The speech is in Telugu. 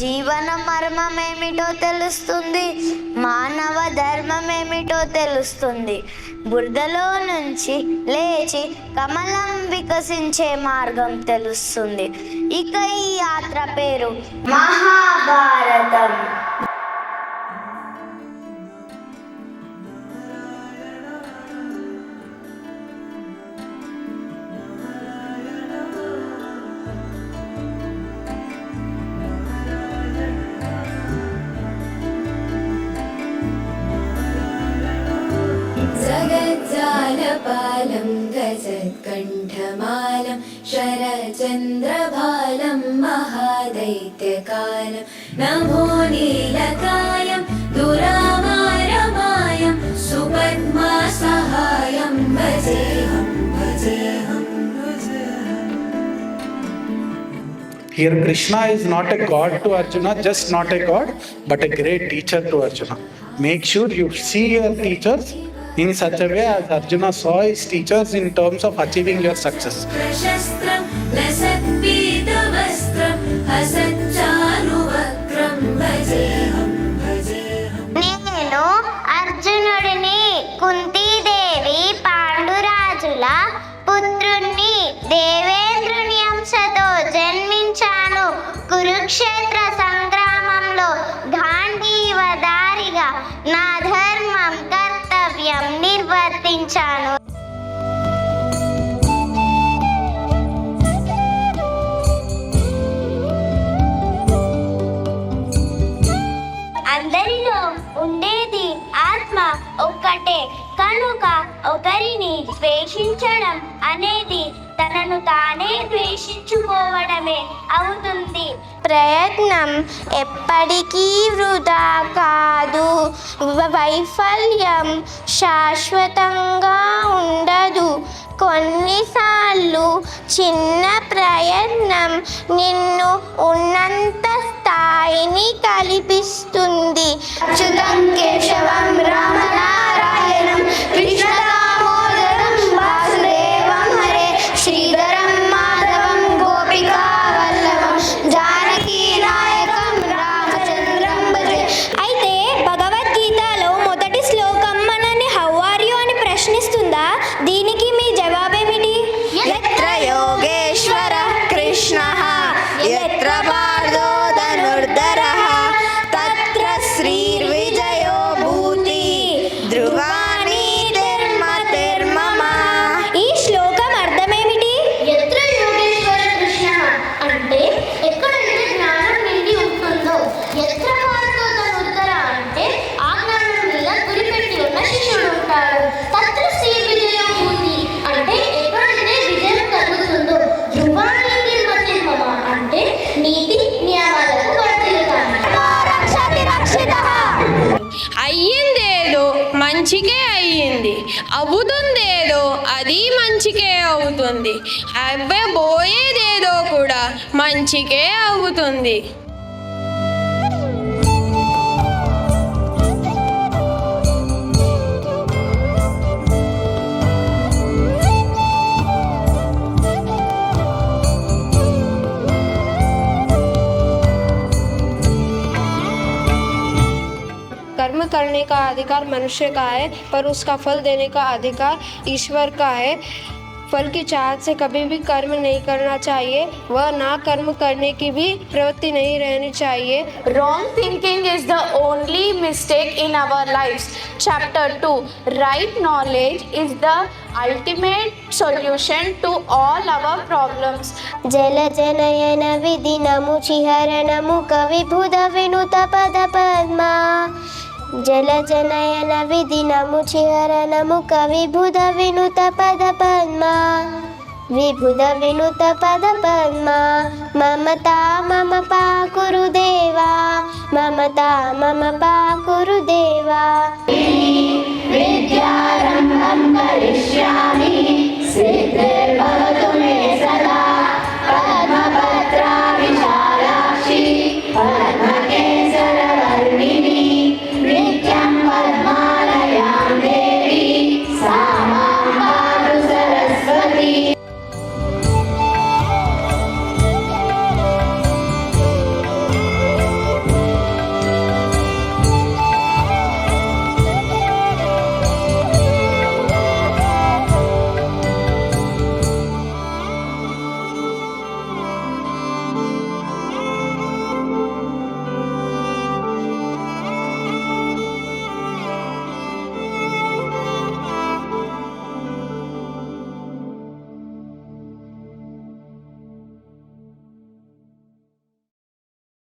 జీవన మర్మం ఏమిటో తెలుస్తుంది, మానవ ధర్మం ఏమిటో తెలుస్తుంది. బురదలో నుంచి లేచి కమలం వికసించే మార్గం తెలుస్తుంది. ఇక ఈ యాత్ర పేరు మహాభారతం. जगज्जालपालं गजत्कण्ठमालं शरचन्द्रभालं महादैत्यकालं नमो नीलकायं दुरामारमायं सुपद्मासहायं भजेऽहं भजेऽहं भजेऽहं. Here Krishna is not a god to Arjuna, just not a god, but a great teacher to Arjuna. Make sure you see your teachers in such a way as Arjuna saw his teachers in terms of achieving your success. प्रशस्त्रं लसत्पीतवस्त्रं हसच्चारुवक्त्रं भजेऽहं भजेऽहं. నేను అర్జునుడిని, కుంతీదేవి పాండురాజుల పుత్రుణ్ణి, దేవేంద్రుని అంశతో జన్మించాను. కురుక్షేత్ర సంగ్రామంలో గాంధీవదారిగా నా ధర్మం కర్తవ్యం నిర్వర్తించాను. అందరిలో ఉండేది ఆత్మ ఒక్కటే కనుక ఒకరిని ద్వేషించడం అనేది తనను తానే ద్వేషించుకోవడమే అవుతుంది. ప్రయత్నం ఎప్పటికీ వృధా కాదు. వైఫల్యం శాశ్వతంగా ఉండదు. కొన్నిసార్లు చిన్న ప్రయత్నం నిన్ను ఉన్నంత స్థాయిని కల్పిస్తుంది. అచ్యుతం కేశవం రామనారాయణం కృష్ణ దామోదరం వాసుదేవం హరే శ్రీధరం మాధవం గోపికా వల్లభం జానకీ నాయకం రామచంద్రం భజే. అయితే భగవద్గీతలో మొదటి శ్లోకం మనని హౌ ఆర్ యు అని ప్రశ్నిస్తుందా? దీనికి మీ జవాబేమిటి? యత్ర యోగేశ్వర కృష్ణ యత్ర పార్థో ధనుర్ధరః తత్ర శ్రీర్విజయో భూతి ధ్రువాణి ధర్మ. ఈ శ్లోకం అర్థమేమిటి? యత్ర యోగేశ్వర కృష్ణ అంటే ఎక్కడైతే జ్ఞానం నిండి ఉంటుందో, యత్ర పార్థో ధనుర్ధరః అంటే ఆ జ్ఞానం మీద గురిపెట్టి ఉన్న శిష్యుడు ఉంటాడు. తత్ర శ్రీర్విజయో భూతి అంటే ఎక్కడైతే విజయం కలుగుతుందో, ధ్రువాణి ధర్మ అంటే నీతి నియమాలకు వర్తిల్లుతాడు. అయ్యిందేదో మంచికే అయ్యింది, అవుతుందేదో అది మంచికే అవుతుంది, అవ్వబోయేదేదో కూడా మంచికే అవుతుంది. कर्म करने का अधिकार मनुष्य का है, पर उसका फल देने का अधिकार ईश्वर का है. फल की चाहत से कभी भी कर्म नहीं करना चाहिए, वह ना कर्म करने की भी प्रवृत्ति नहीं रहनी चाहिए. Wrong thinking is the only mistake in our lives. Chapter 2. Right knowledge is the ultimate solution to all our problems. జలజనయన విధినము చిహరణము కవిభుధ వినుత పద పద్మా. జలజనయన విధినము చిహరణము కవిభుధ వినుత పద పద్మా. విభుధ వినుత పద పద్మా. మమతా మమ పాకురు దేవా, మమతా మమ పాకురు దేవా. విద్యారంభం కరిష్యామి సిద్ధిర్భవతు